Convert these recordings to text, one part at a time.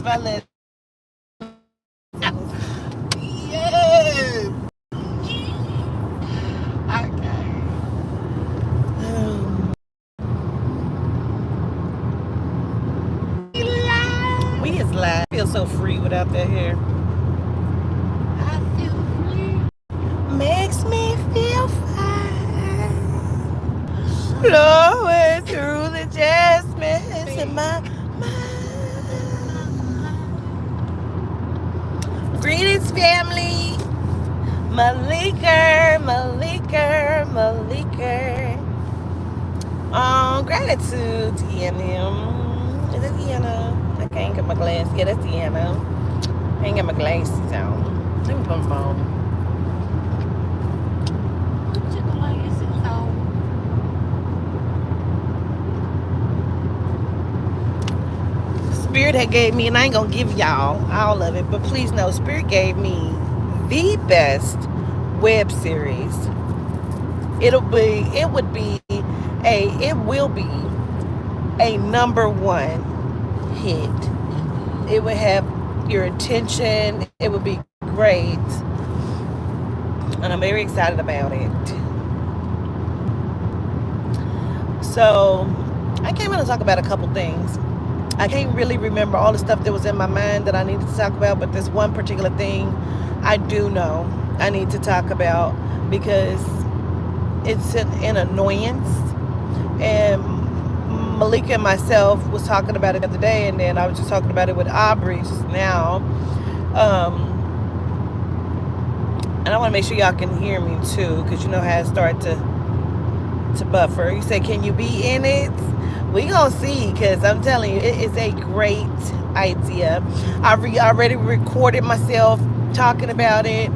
my lesson. Yes. Okay. We We live. is live. I feel so free without that hair. I feel free. Makes me feel fine. Shine Flowing through the jasmines in my in my mind. mind. Greetings, family. Malika, Malika, Malika. Gratitude, Deanna. Is that Deanna? I can't get my glass. Yeah, that's Deanna. I ain't got my glasses on. Let me put my phone. Put your glasses on. Spirit had gave me, and I ain't gonna give y'all all of it, but please know, Spirit gave me the best web series. It will be a number one hit. Mm-hmm. It would have your attention. It would be great, and I'm very excited about it. So, I came in to talk about a couple things. I can't really remember all the stuff that was in my mind that I needed to talk about, but this one particular thing I do know I need to talk about because it's an annoyance. And Malika and myself was talking about it the other day, and then I was just talking about it with Aubrey just now. And I want to make sure y'all can hear me too, because you know how it started to buffer. You say, "Can you be in it?" We gonna see, because I'm telling you, it is a great idea. Already recorded myself talking about it.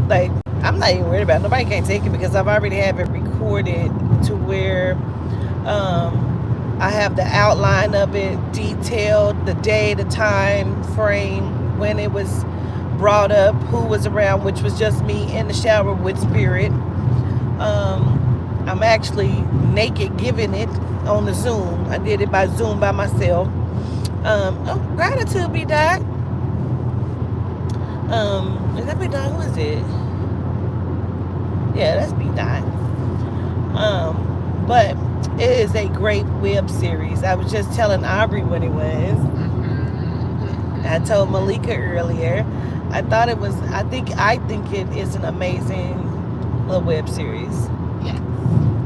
Like, I'm not even worried about it. Nobody can't take it because I've already have it recorded to where I have the outline of it detailed, the day, the time frame, when it was brought up, who was around, which was just me in the shower with Spirit. I'm actually naked giving it on the Zoom. I did it by Zoom by myself. Gratitude, be Doc. Is that be Doc? Who is it? Yeah, that's be Doc. But it is a great web series. I was just telling Aubrey what it was. Mm-hmm. I Mm-hmm. told Malika earlier. I thought it was. I think it is an amazing little web series. Yes.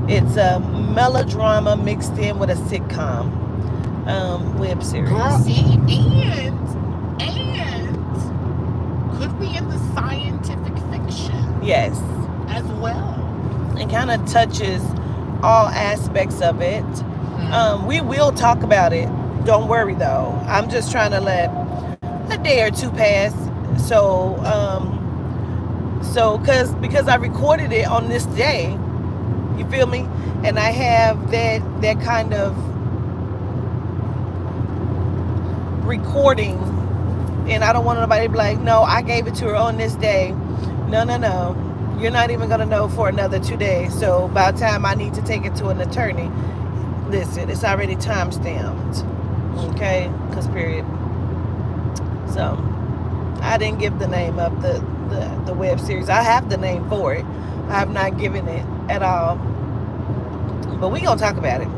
It's a melodrama mixed in with a sitcom web Girl, series. and could be in the scientific fiction Yes, as well. it kind of touches all aspects of it. Mm-hmm. We will talk about it. Don't worry though. I'm just trying to let a day or two pass. So, because I recorded it on this day, you feel me? And I have that kind of recording, and I don't want nobody to be like, no, I gave it to her on this day. No, no, no. You're not even gonna know for another 2 days. So by the time I need to take it to an attorney, listen, it's already time stamped. Okay, because period. So I didn't give the name of the web series. I have the name for it. I have not given it at all. But we gonna talk about it.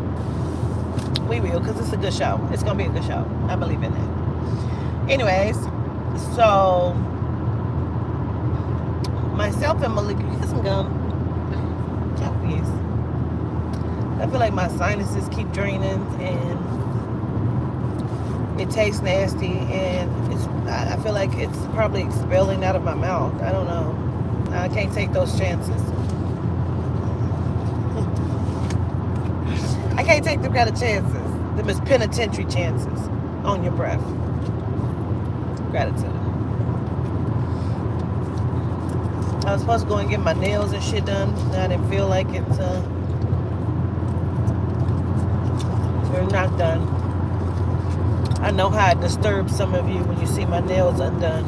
We will, because it's a good show. It's gonna be a good show. I believe in it. Anyways, so myself and Malika, get some gum. Please. I feel like my sinuses keep draining and it tastes nasty, and I feel like it's probably expelling out of my mouth. I don't know. I can't take those chances. I can't take them kind of chances. Them is penitentiary chances on your breath. Gratitude. I was supposed to go and get my nails and shit done. I didn't feel like it. They're not done. I know how it disturbs some of you when you see my nails undone.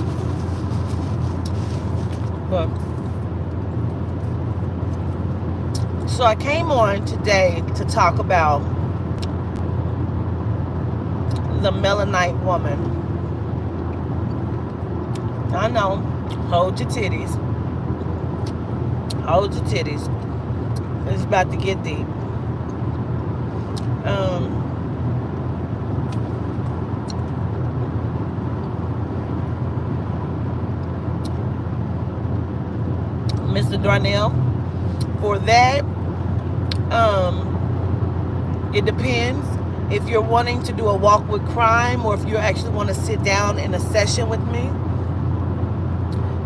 But so I came on today to talk about the Melanite woman. I know. Hold your titties. Hold your titties. It's about to get deep. Mr. Darnell, for that, it depends if you're wanting to do a walk with crime or if you actually want to sit down in a session with me.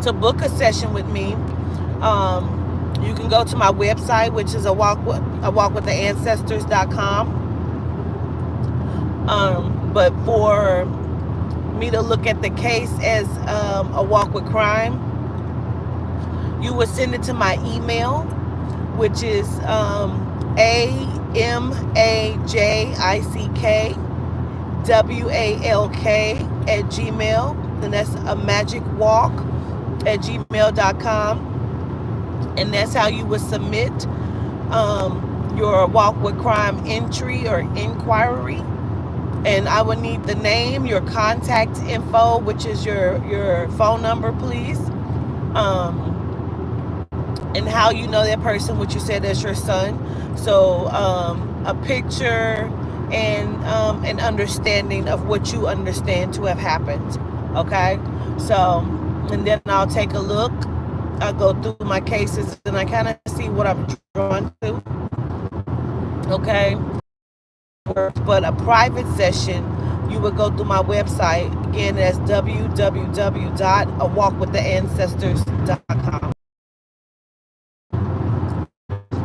To book a session with me, you can go to my website, which is a walkwithancestors.com. But for me to look at the case as a walk with crime, you would send it to my email, which is AMAJICKWALK@gmail, and that's a magicwalk@gmail.com, and that's how you would submit your walk with crime entry or inquiry. And I would need the name, your contact info, which is your phone number, please, and how you know that person, which you said that's your son. So a picture and an understanding of what you understand to have happened. Okay, so, and then I'll take a look. I'll go through my cases and I kind of see what I'm drawn to. Okay, but a private session, you would go through my website. Again, that's www.awalkwithancestors.com.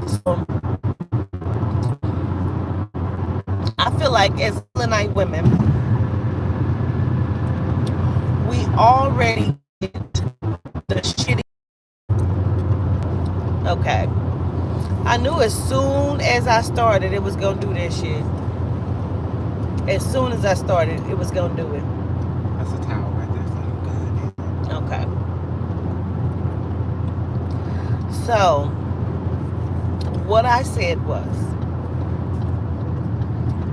So I feel like as Melanite women, we already did the shitty. Okay, I knew as soon as I started it was gonna do that shit. As soon as I started, it was gonna do it. That's a towel right there, so you good. Okay. So, what I said was,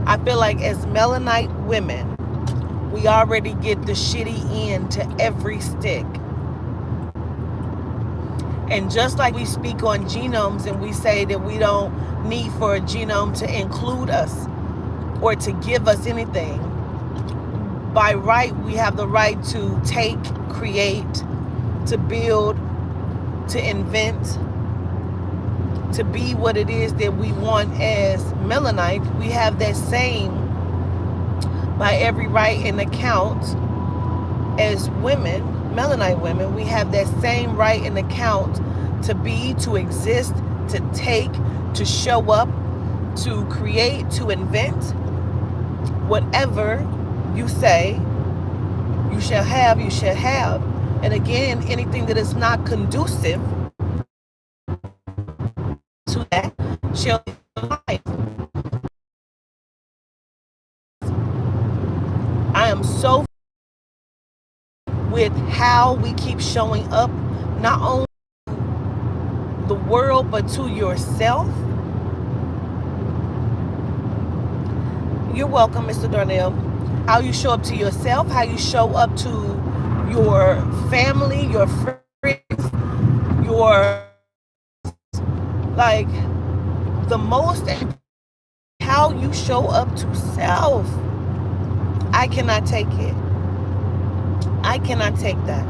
I feel like as Melanite women, we already get the shitty end to every stick. And just like we speak on genomes and we say that we don't need for a genome to include us or to give us anything, by right, we have the right to take, create, to build, to invent, to be what it is that we want as Melanites. We have that same, by every right and account, as women, Melanite women, we have that same right and account to be, to exist, to take, to show up, to create, to invent. Whatever you say, you shall have, you shall have. And again, anything that is not conducive to that shall be life. I am so with how we keep showing up, not only to the world, but to yourself. You're welcome, Mr. Darnell. How you show up to yourself, how you show up to your family, your friends, your, like, the most, how you show up to self. I cannot take it. I cannot take that.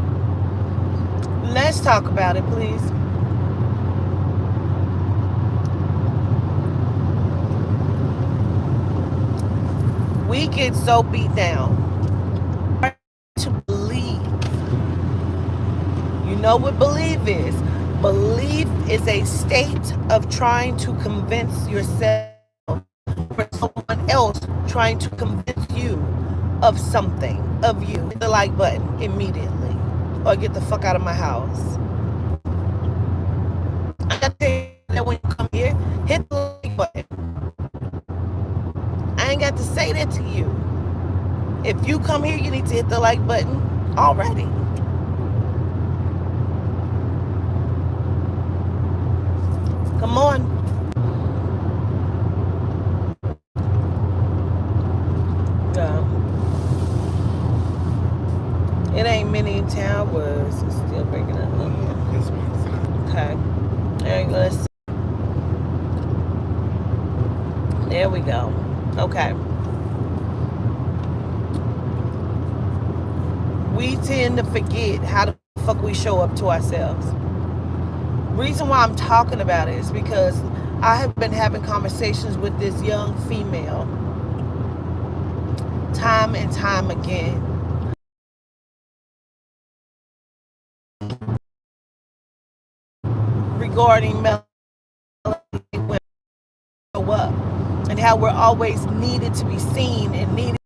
Let's talk about it, please. We get so beat down. To believe. You know what belief is? Belief is a state of trying to convince yourself or someone else trying to convince you of something, of you. Hit the like button immediately or get the fuck out of my house. I gotta tell you that when you come here, hit the like button. I ain't got to say that to you. If you come here, you need to hit the like button already. Come on. It ain't many towers. It's still breaking up. Oh yeah, this one side. Okay. All right, let's. There we go. Okay. We tend to forget how the fuck we show up to ourselves. Reason why I'm talking about it is because I have been having conversations with this young female time and time again regarding melody when we show up and how we're always needed to be seen and needed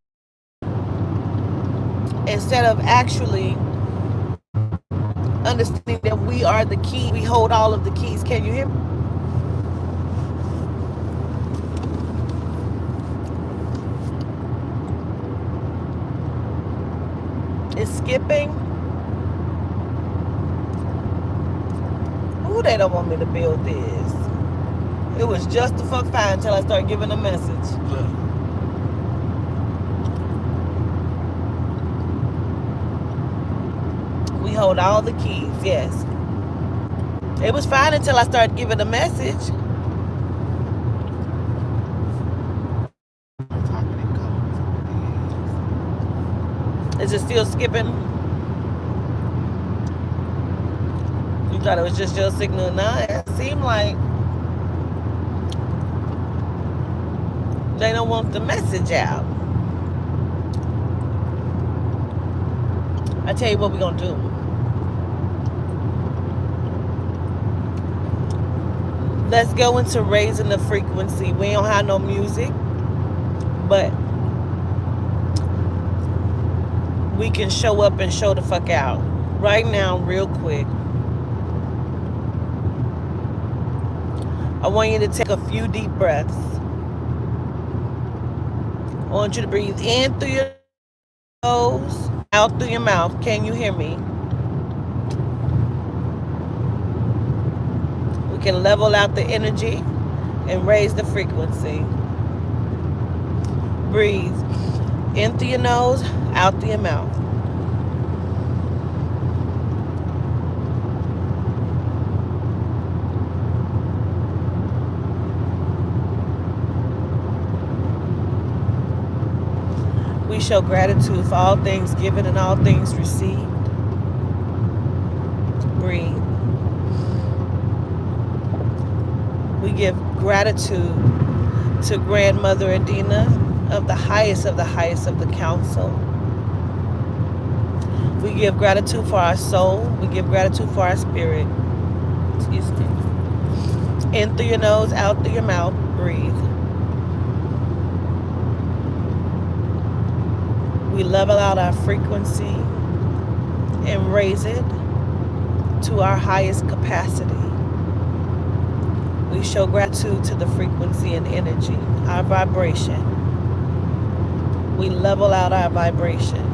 instead of actually understanding that we are the key. We hold all of the keys. Can you hear me? It's skipping. Ooh, they don't want me to build this. It was just the fuck fine until I started giving a message. Look. We hold all the keys, yes. It was fine until I started giving a message. Is it still skipping? You thought it was just your signal? Nah, it seemed like they don't want the message out. I tell you what we're gonna do. Let's go into raising the frequency. We don't have no music, but we can show up and show the fuck out. Right now, real quick, I want you to take a few deep breaths. I want you to breathe in through your nose, out through your mouth. Can you hear me? We can level out the energy and raise the frequency. Breathe in through your nose, out through your mouth. We show gratitude for all things given and all things received. Breathe. We give gratitude to Grandmother Adina of the highest of the council. We give gratitude for our soul. We give gratitude for our spirit. Excuse me. In through your nose, out through your mouth. Breathe. We level out our frequency and raise it to our highest capacity. We show gratitude to the frequency and energy, our vibration. We level out our vibration.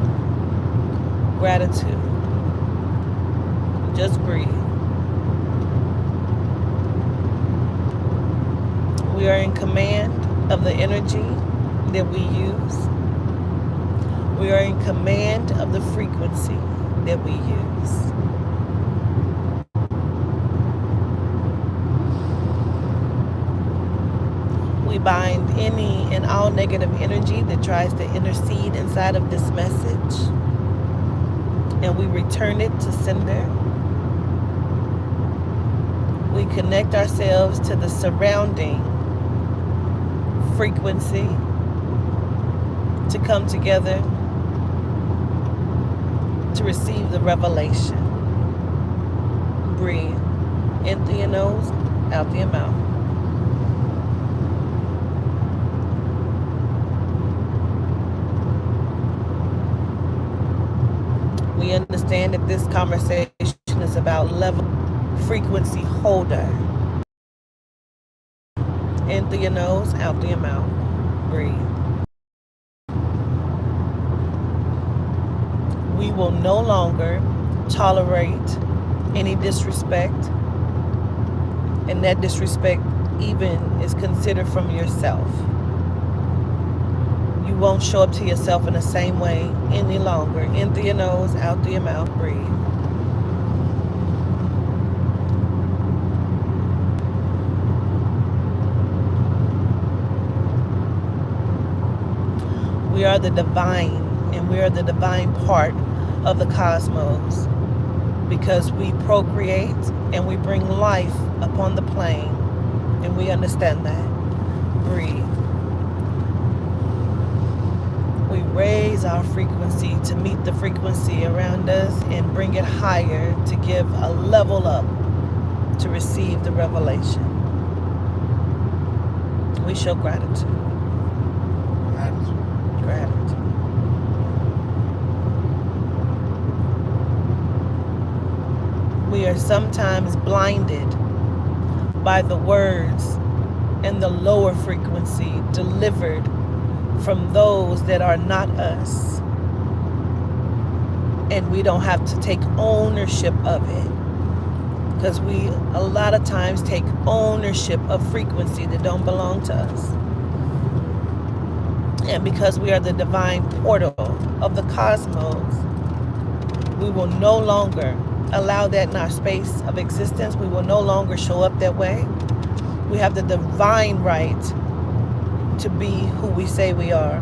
Gratitude. Just breathe. We are in command of the energy that we use. We are in command of the frequency that we use. We bind any and all negative energy that tries to intercede inside of this message, and we return it to sender. We connect ourselves to the surrounding frequency to come together to receive the revelation. Breathe in through your nose, out through your mouth. We understand that this conversation is about level frequency holder. In through your nose, out through your mouth. Breathe. We will no longer tolerate any disrespect, and that disrespect even is considered from yourself. You won't show up to yourself in the same way any longer. In through your nose, out through your mouth, breathe. We are the divine, and we are the divine part of the cosmos because we procreate and we bring life upon the plane, and we understand that. Breathe. We raise our frequency to meet the frequency around us and bring it higher to give a level up to receive the revelation. We show gratitude. Gratitude. We are sometimes blinded by the words and the lower frequency delivered from those that are not us. And we don't have to take ownership of it. Because we a lot of times take ownership of frequency that don't belong to us. And because we are the divine portal of the cosmos, we will no longer allow that in our space of existence. We will no longer show up that way. We have the divine right to be who we say we are.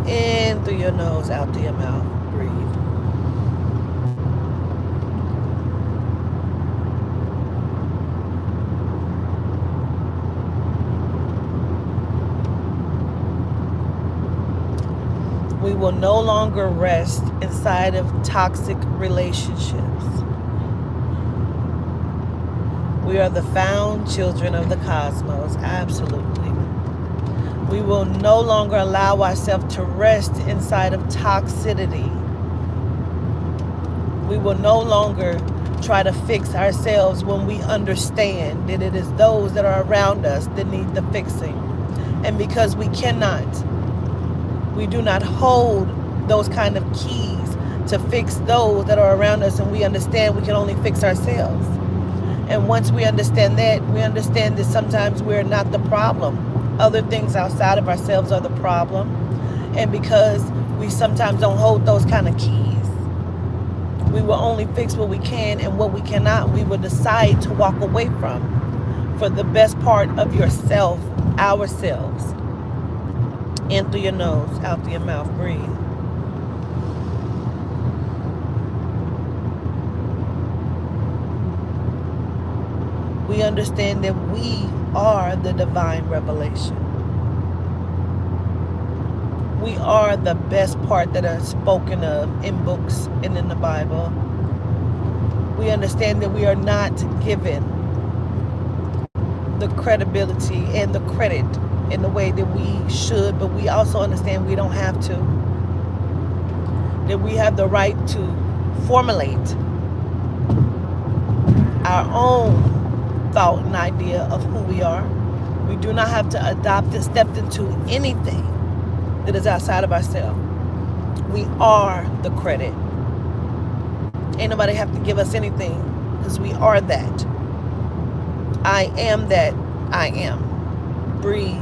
In through your nose, out through your mouth. Breathe. We will no longer rest inside of toxic relationships. We are the found children of the cosmos, absolutely. We will no longer allow ourselves to rest inside of toxicity. We will no longer try to fix ourselves when we understand that it is those that are around us that need the fixing. And because we cannot, we do not hold those kind of keys to fix those that are around us, and we understand we can only fix ourselves. And once we understand that, we understand that sometimes we're not the problem. Other things outside of ourselves are the problem. And because we sometimes don't hold those kind of keys, we will only fix what we can, and what we cannot, we will decide to walk away from for the best part of yourself, ourselves. In through your nose, out through your mouth, breathe. We understand that we are the divine revelation. We are the best part that are spoken of in books and in the Bible. We understand that we are not given the credibility and the credit in the way that we should, but we also understand we don't have to. That we have the right to formulate our own thought and idea of who we are. We do not have to adopt and step into anything that is outside of ourselves. We are the credit. Ain't nobody have to give us anything, because we are that. I am that I am. Breathe.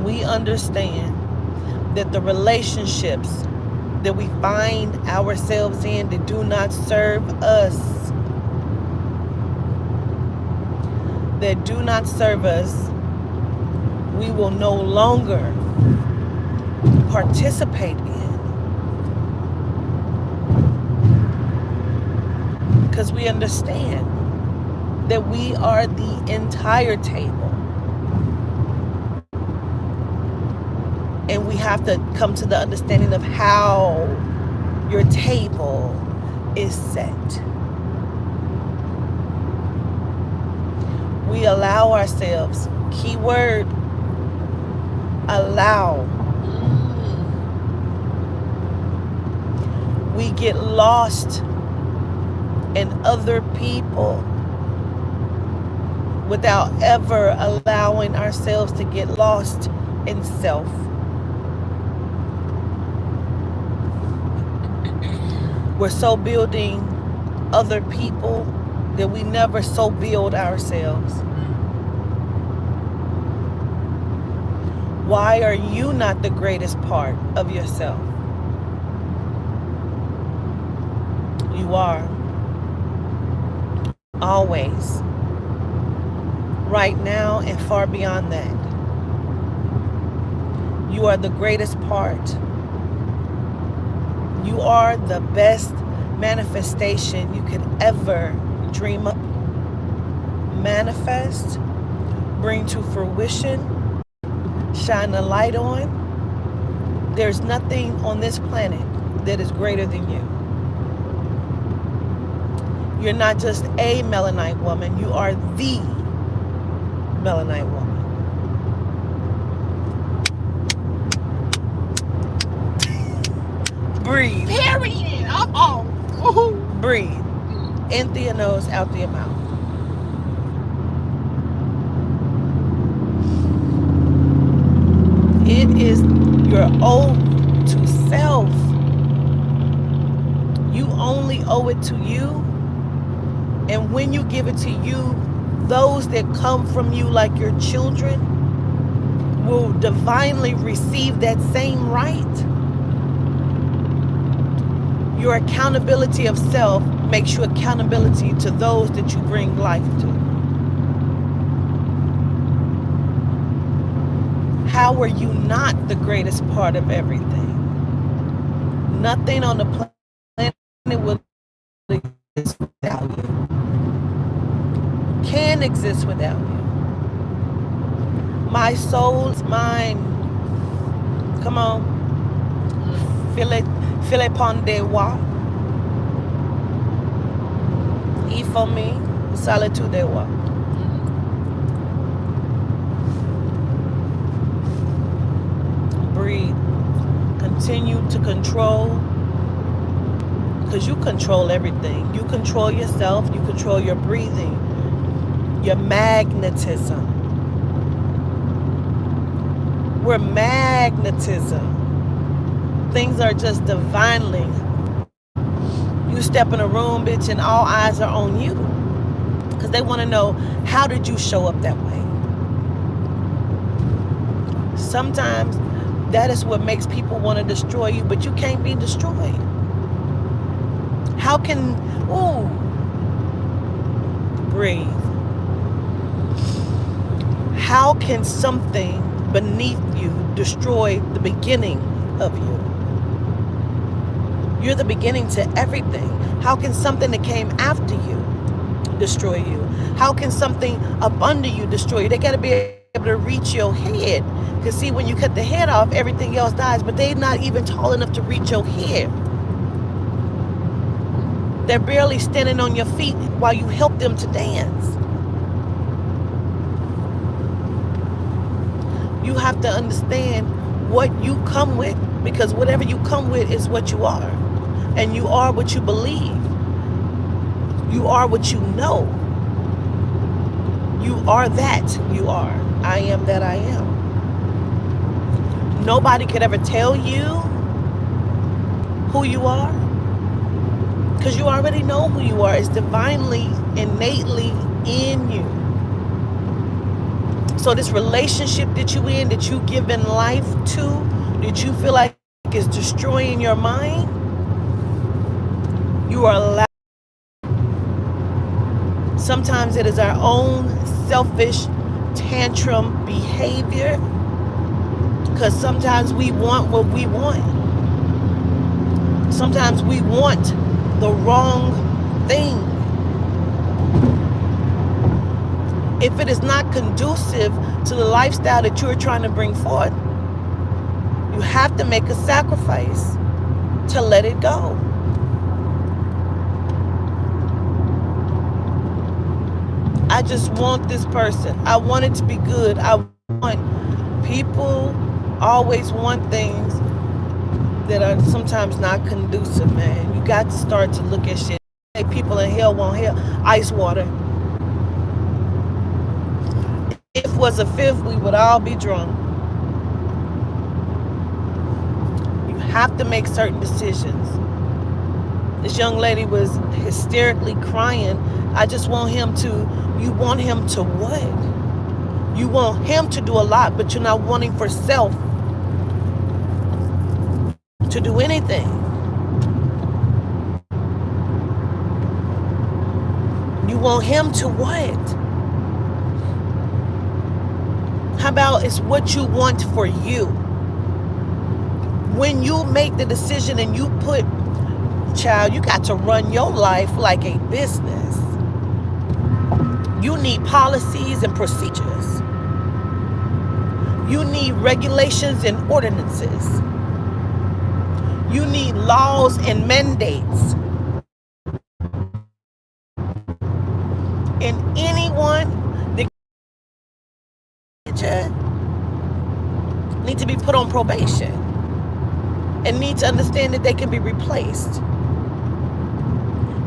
We understand that the relationships that we find ourselves in that do not serve us, we will no longer participate in, because we understand that we are the entire table. And we have to come to the understanding of how your table is set. We allow ourselves, keyword, allow. We get lost in other people without ever allowing ourselves to get lost in self. We're so building other people that we never so build ourselves? Why are you not the greatest part of yourself? You are. Always. Right now and far beyond that. You are the greatest part. You are the best manifestation you could ever dream up, manifest, bring to fruition, shine a light on. There's nothing on this planet that is greater than you. You're not just a melanite woman, you are the melanite woman. Breathe. Period. Oh. Breathe. In through your nose, out through your mouth. It is your ode to self. You only owe it to you. And when you give it to you, those that come from you like your children will divinely receive that same right. Your accountability of self makes you accountability to those that you bring life to. How are you not the greatest part of everything? Nothing on the planet will exist without you. Can exist without you. My soul's mind. Come on. Philip Pondewa. E for me, solitude de wa. Breathe. Continue to control, because you control everything. You control yourself, you control your breathing, your magnetism. We're magnetism. Things are just divinely. You step in a room, bitch, and all eyes are on you. Because they want to know, how did you show up that way? Sometimes that is what makes people want to destroy you, but you can't be destroyed. How can, breathe. How can something beneath you destroy the beginning of you? You're the beginning to everything. How can something that came after you destroy you? How can something up under you destroy you? They got to be able to reach your head. Because see, when you cut the head off, everything else dies. But they're not even tall enough to reach your head. They're barely standing on your feet while you help them to dance. You have to understand what you come with, because whatever you come with is what you are. And you are what you believe. You are what you know. You are that you are. I am that I am. Nobody could ever tell you who you are, because you already know who you are. It's divinely, innately in you. So this relationship that you in, that you giving life to, that you feel like is destroying your mind, you are allowed. Sometimes it is our own selfish tantrum behavior, because sometimes we want what we want. Sometimes we want the wrong thing. If it is not conducive to the lifestyle that you're trying to bring forth, you have to make a sacrifice to let it go. I just want this person. I want it to be good. I want people always want things that are sometimes not conducive, man. You got to start to look at shit. People in hell want hell. Ice water. If it was a fifth, we would all be drunk. You have to make certain decisions. This young lady was hysterically crying. I just want him to, you want him to what? You want him to do a lot, but you're not wanting for self to do anything. You want him to what? How about it's what you want for you? When you make the decision and you put, child, you got to run your life like a business. You need policies and procedures. You need regulations and ordinances. You need laws and mandates. And anyone that need to be put on probation and need to understand that they can be replaced.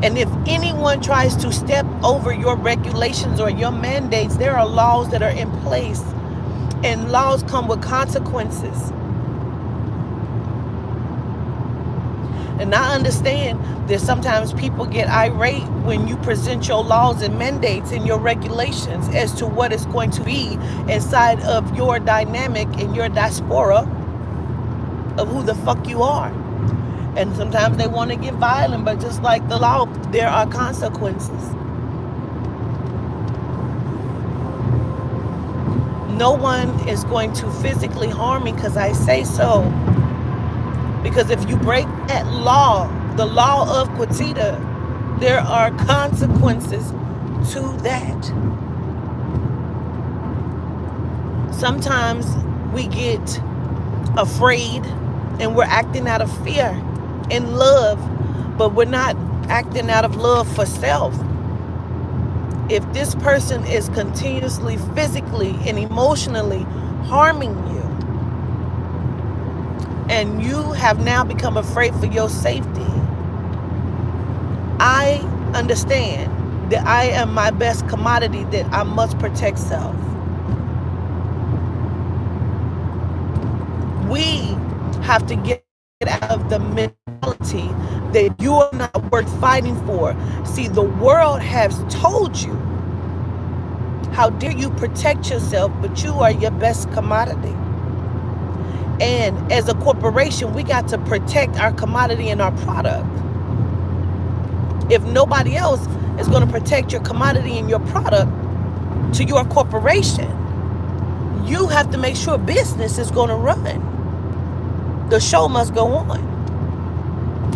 And if anyone tries to step over your regulations or your mandates, there are laws that are in place, and laws come with consequences. And I understand that sometimes people get irate when you present your laws and mandates and your regulations as to what is going to be inside of your dynamic and your diaspora of who the fuck you are. And sometimes they want to get violent, but just like the law, there are consequences. No one is going to physically harm me because I say so. Because if you break that law, the law of Quatita, there are consequences to that. Sometimes we get afraid and we're acting out of fear and love, but we're not acting out of love for self. If this person is continuously physically and emotionally harming you, and you have now become afraid for your safety, I understand that I am my best commodity, that I must protect self. We have to get out of the mentality that you are not worth fighting for. See, the world has told you, how dare you protect yourself, but you are your best commodity. And as a corporation, we got to protect our commodity and our product. If nobody else is going to protect your commodity and your product to your corporation, you have to make sure business is going to run. The show must go on.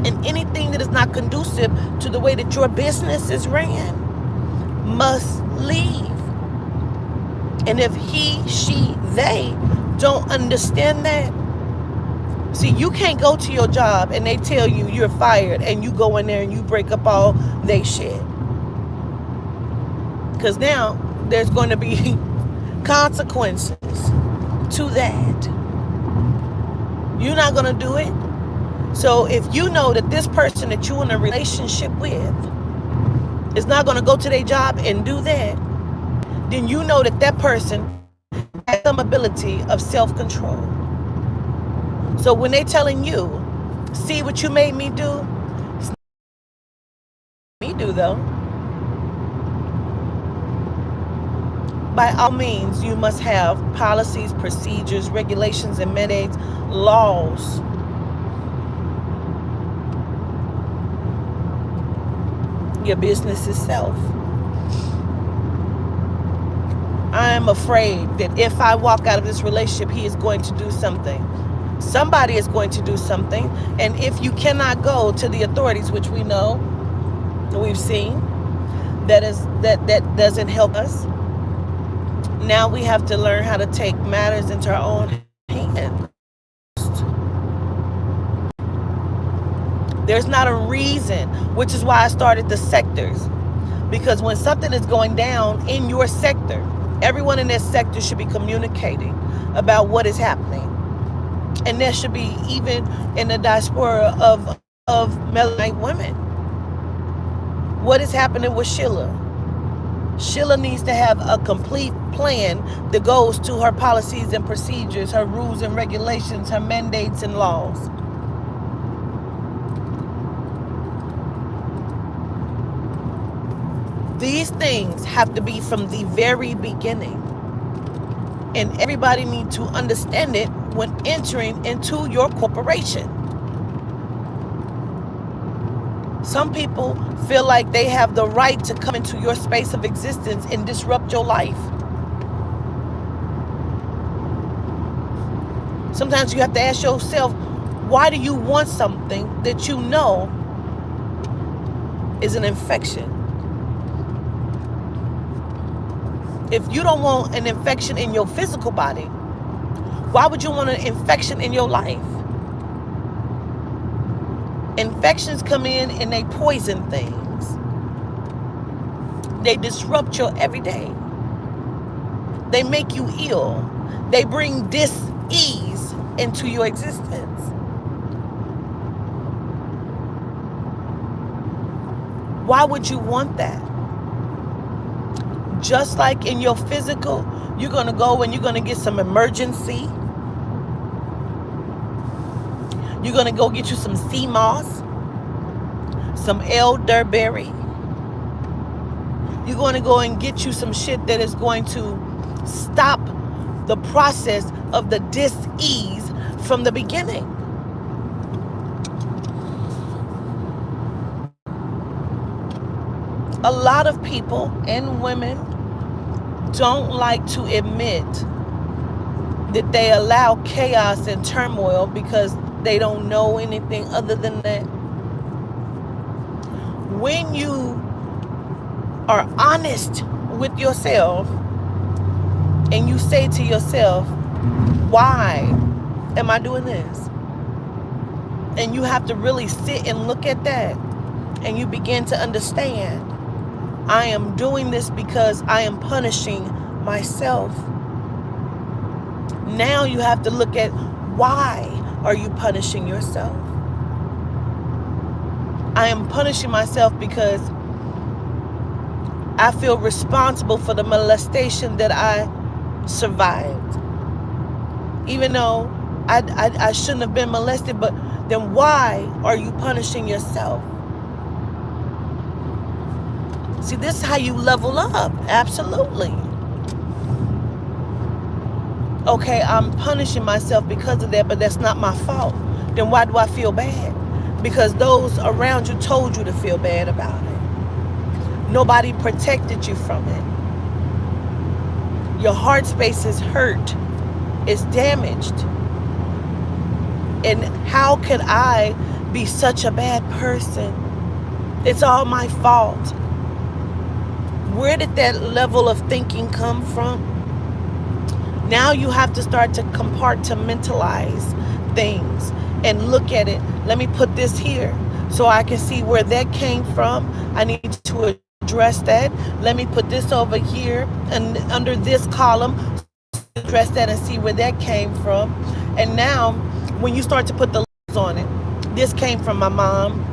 And anything that is not conducive to the way that your business is ran must leave. And if he, she, they don't understand that, see, you can't go to your job and they tell you you're fired and you go in there and you break up all they shit. Because now there's going to be consequences to that. You're not going to do it. So if you know that this person that you're in a relationship with is not going to go to their job and do that, then you know that that person has some ability of self-control. So when they're telling you, see what you made me do, me do though. By all means, you must have policies, procedures, regulations, and mandates, laws. Your business is self. I am afraid that if I walk out of this relationship, he is going to do something. Somebody is going to do something. And if you cannot go to the authorities, which we know, we've seen, that doesn't help us. Now we have to learn how to take matters into our own hands. There's not a reason, which is why I started the sectors. Because when something is going down in your sector, everyone in that sector should be communicating about what is happening. And there should be, even in the diaspora of Melanin women, what is happening with Sheila? Sheila needs to have a complete plan that goes to her policies and procedures, her rules and regulations, her mandates and laws. These things have to be from the very beginning. And everybody needs to understand it when entering into your corporation. Some people feel like they have the right to come into your space of existence and disrupt your life. Sometimes you have to ask yourself, why do you want something that you know is an infection? If you don't want an infection in your physical body, why would you want an infection in your life? Infections come in and they poison things. They disrupt your everyday. They make you ill. They bring dis-ease into your existence. Why would you want that? Just like in your physical, you're going to go and you're going to get some emergency. You're going to go get you some sea moss, some elderberry. You're going to go and get you some shit that is going to stop the process of the dis-ease from the beginning. A lot of people and women don't like to admit that they allow chaos and turmoil because they don't know anything other than that. When you are honest with yourself and you say to yourself, why am I doing this? And you have to really sit and look at that and you begin to understand, I am doing this because I am punishing myself. Now you have to look at, why are you punishing yourself? I am punishing myself because I feel responsible for the molestation that I survived. Even though I shouldn't have been molested, but then why are you punishing yourself? See, this is how you level up. Absolutely. Okay, I'm punishing myself because of that, but that's not my fault. Then why do I feel bad? Because those around you told you to feel bad about it. Nobody protected you from it. Your heart space is hurt. It's damaged. And how could I be such a bad person? It's all my fault. Where did that level of thinking come from? Now you have to start to compartmentalize things and look at it. Let me put this here so I can see where that came from. I need to address that. Let me put this over here and under this column, address that and see where that came from. And now when you start to put the labels on it, this came from my mom.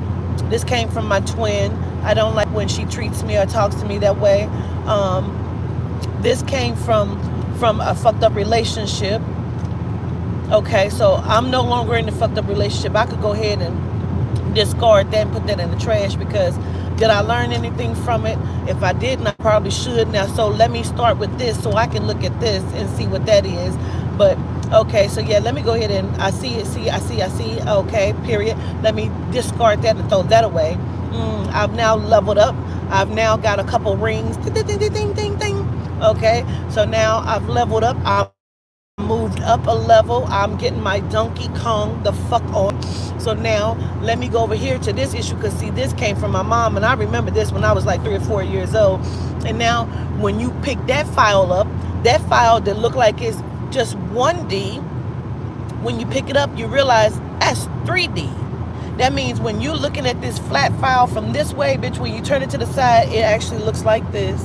This came from my twin. I don't like when she treats me or talks to me that way. This came from a fucked up relationship. Okay, so I'm no longer in the fucked up relationship. I could go ahead and discard that and put that in the trash because did I learn anything from it? If I didn't, I probably should now. So let me start with this so I can look at this and see what that is. But okay, so yeah, let me go ahead and I see it. I see. Okay, period. Let me discard that and throw that away. I've now leveled up. I've now got a couple rings. Ding, ding, ding, ding, ding, ding. Okay, so now I've leveled up. I've moved up a level. I'm getting my Donkey Kong the fuck on. So now let me go over here to this issue because see, this came from my mom, and I remember this when I was like 3 or 4 years old. And now when you pick that file up, that file that looked like it's just 1D, when you pick it up, you realize that's 3D. That means when you're looking at this flat file from this way, bitch, when you turn it to the side, it actually looks like this.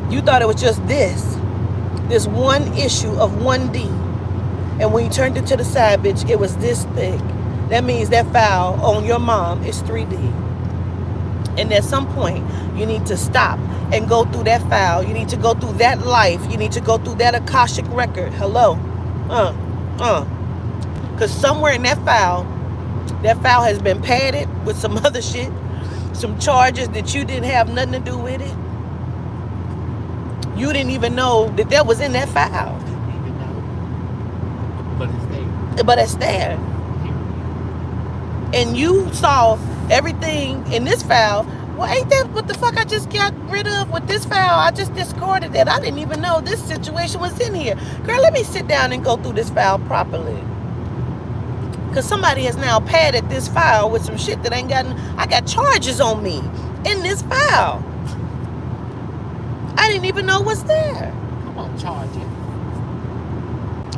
You thought it was just this one issue of 1D. And when you turned it to the side, bitch, it was this thick. That means that file on your mom is 3D. And at some point, you need to stop and go through that file. You need to go through that life. You need to go through that Akashic record. Hello. Because somewhere in that file has been padded with some other shit. some charges that you didn't have nothing to do with it. You didn't even know that was in that file. Didn't even know. But it's there. But it's there. And you saw everything in this file. Well, ain't that what the fuck I just got rid of with this file? I just discarded it. I didn't even know this situation was in here. Girl, let me sit down and go through this file properly. Because somebody has now padded this file with some shit that ain't gotten... I got charges on me in this file. I didn't even know what's there. Come on, charge it.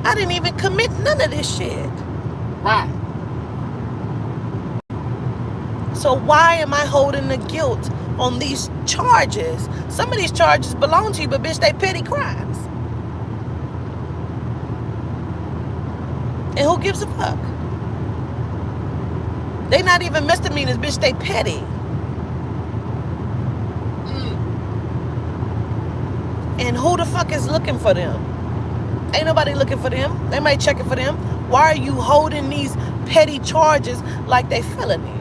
I didn't even commit none of this shit. Right. So why am I holding the guilt on these charges? Some of these charges belong to you, but bitch, they petty crimes. And who gives a fuck? They not even misdemeanors, bitch, they petty. And who the fuck is looking for them? Ain't nobody looking for them. They might check it for them. Why are you holding these petty charges like they felonies?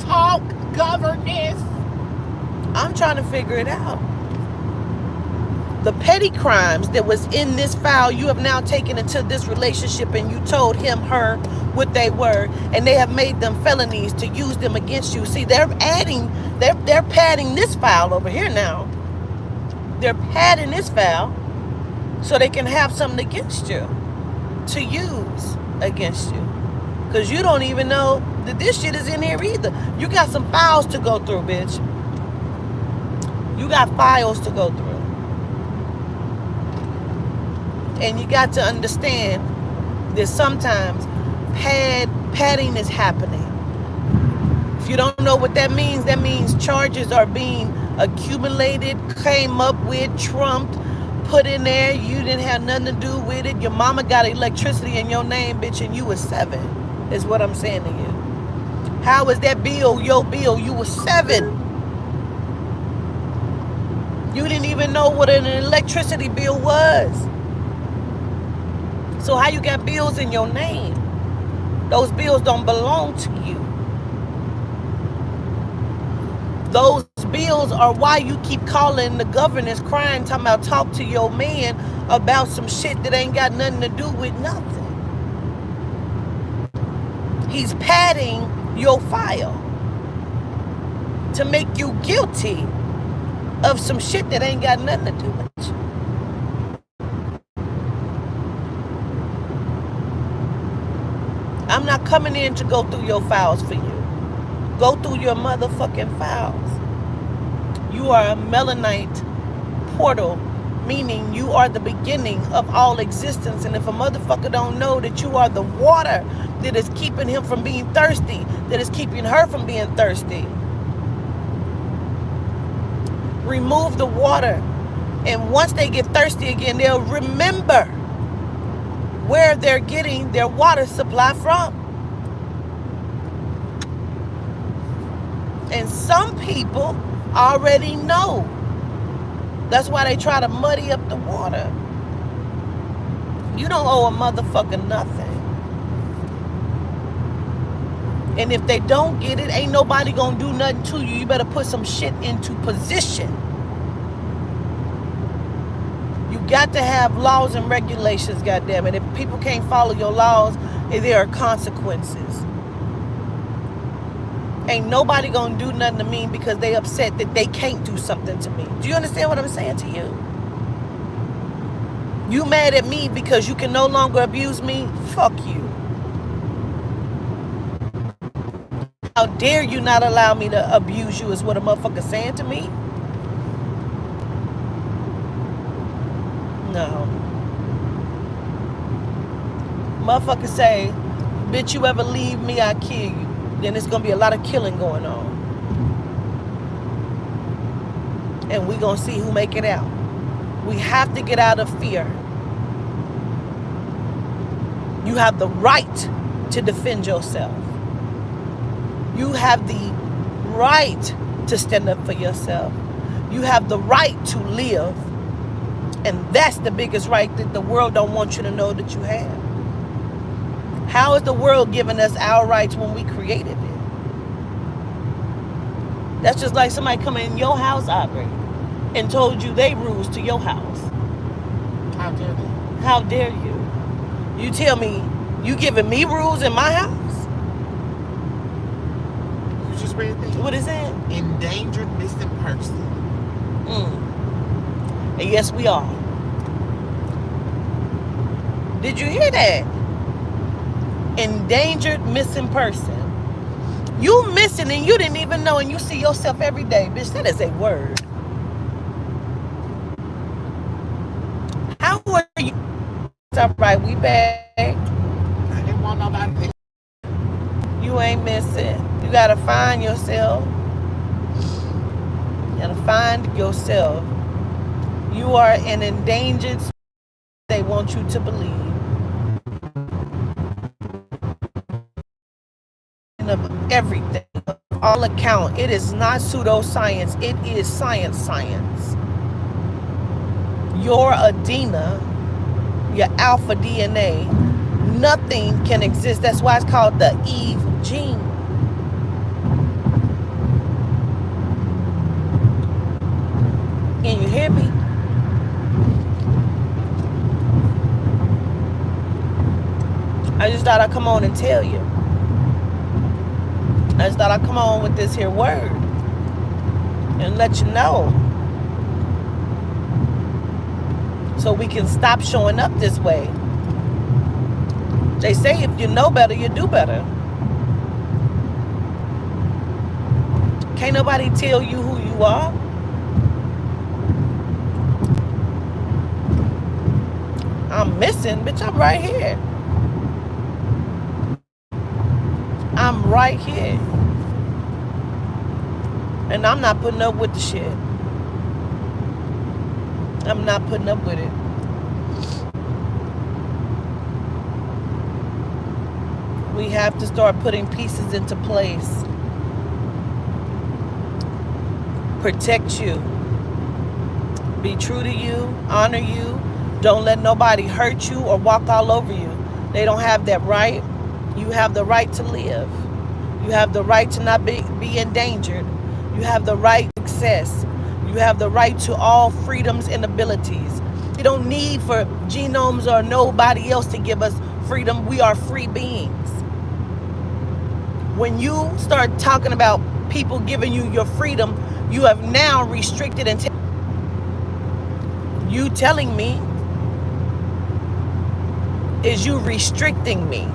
Talk governance. I'm trying to figure it out. The petty crimes that was in this file, you have now taken into this relationship and you told him, her, what they were, and they have made them felonies to use them against you. See, they're padding this file over here now. They're padding this file so they can have something against you to use against you. Because you don't even know that this shit is in here either. You got some files to go through, bitch. You got files to go through. And you got to understand that sometimes padding is happening. If you don't know what that means charges are being accumulated, came up with, trumped, put in there. You didn't have nothing to do with it. Your mama got electricity in your name, bitch, and you was 7, is what I'm saying to you. How is that bill your bill? You was 7. You didn't even know what an electricity bill was. So how you got bills in your name? Those bills don't belong to you. Those bills are why you keep calling the governors crying, talking about talk to your man about some shit that ain't got nothing to do with nothing. He's padding your file to make you guilty of some shit that ain't got nothing to do with you. I'm not coming in to go through your files for you. Go through your motherfucking files. You are a melanite portal, meaning you are the beginning of all existence. And if a motherfucker don't know that you are the water that is keeping him from being thirsty, that is keeping her from being thirsty, remove the water. And once they get thirsty again, they'll remember where they're getting their water supply from. And some people already know. That's why they try to muddy up the water. You don't owe a motherfucker nothing. And if they don't get it, ain't nobody gonna do nothing to you. You better put some shit into position. You got to have laws and regulations, goddammit. If people can't follow your laws, there are consequences. Ain't nobody gonna do nothing to me because they upset that they can't do something to me. Do you understand what I'm saying to you? You mad at me because you can no longer abuse me? Fuck you. How dare you not allow me to abuse you is what a motherfucker saying to me? No. Motherfucker say, bitch, you ever leave me, I kill you. Then it's gonna be a lot of killing going on. And we gonna see who make it out. We have to get out of fear. You have the right to defend yourself. You have the right to stand up for yourself. You have the right to live. And that's the biggest right that the world don't want you to know that you have. How is the world giving us our rights when we created it? That's just like somebody coming in your house, Aubrey, and told you they rules to your house. How dare they? How dare you? You tell me you giving me rules in my house? You just read that? What is that? Endangered missing person. And yes, we are. Did you hear that? Endangered missing person. You missing and you didn't even know, and you see yourself every day. Bitch, that is a word. How are you? It's all right, we back. I didn't want nobody to... You ain't missing. You gotta find yourself. You gotta find yourself. You are an endangered species. They want you to believe. Of everything, of all account, it is not pseudoscience. It is science. Your Adena, your alpha DNA, nothing can exist. That's why it's called the Eve gene. Can you hear me? I just thought I'd come on and tell you. I just thought I'd come on with this here word and let you know, so we can stop showing up this way. They say if you know better, you do better. Can't nobody tell you who you are. I'm missing, bitch, I'm right here. I'm right here. And I'm not putting up with the shit. I'm not putting up with it. We have to start putting pieces into place. Protect you. Be true to you. Honor you. Don't let nobody hurt you or walk all over you. They don't have that right. You have the right to live. You have the right to not be endangered. You have the right to success. You have the right to all freedoms and abilities. You don't need for genomes or nobody else to give us freedom. We are free beings. When you start talking about people giving you your freedom, you have now restricted and you telling me is you restricting me.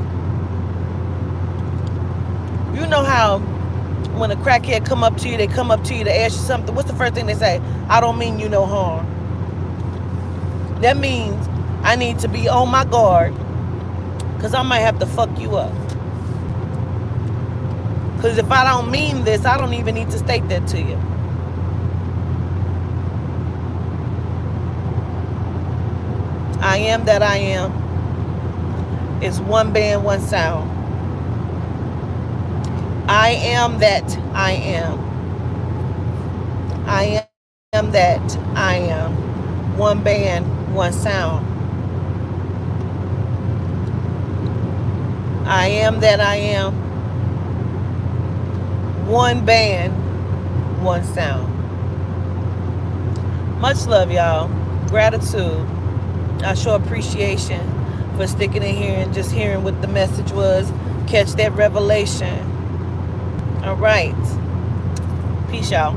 You know how when a crackhead come up to you, they come up to you to ask you something. What's the first thing they say? I don't mean you no harm. That means I need to be on my guard, because I might have to fuck you up. Because if I don't mean this, I don't even need to state that to you. I am that I am. It's one band, one sound. I am that I am. I am that I am. One band, one sound. I am that I am. One band, one sound. Much love, y'all. Gratitude. I show appreciation for sticking in here and just hearing what the message was. Catch that revelation. All right. Peace, y'all.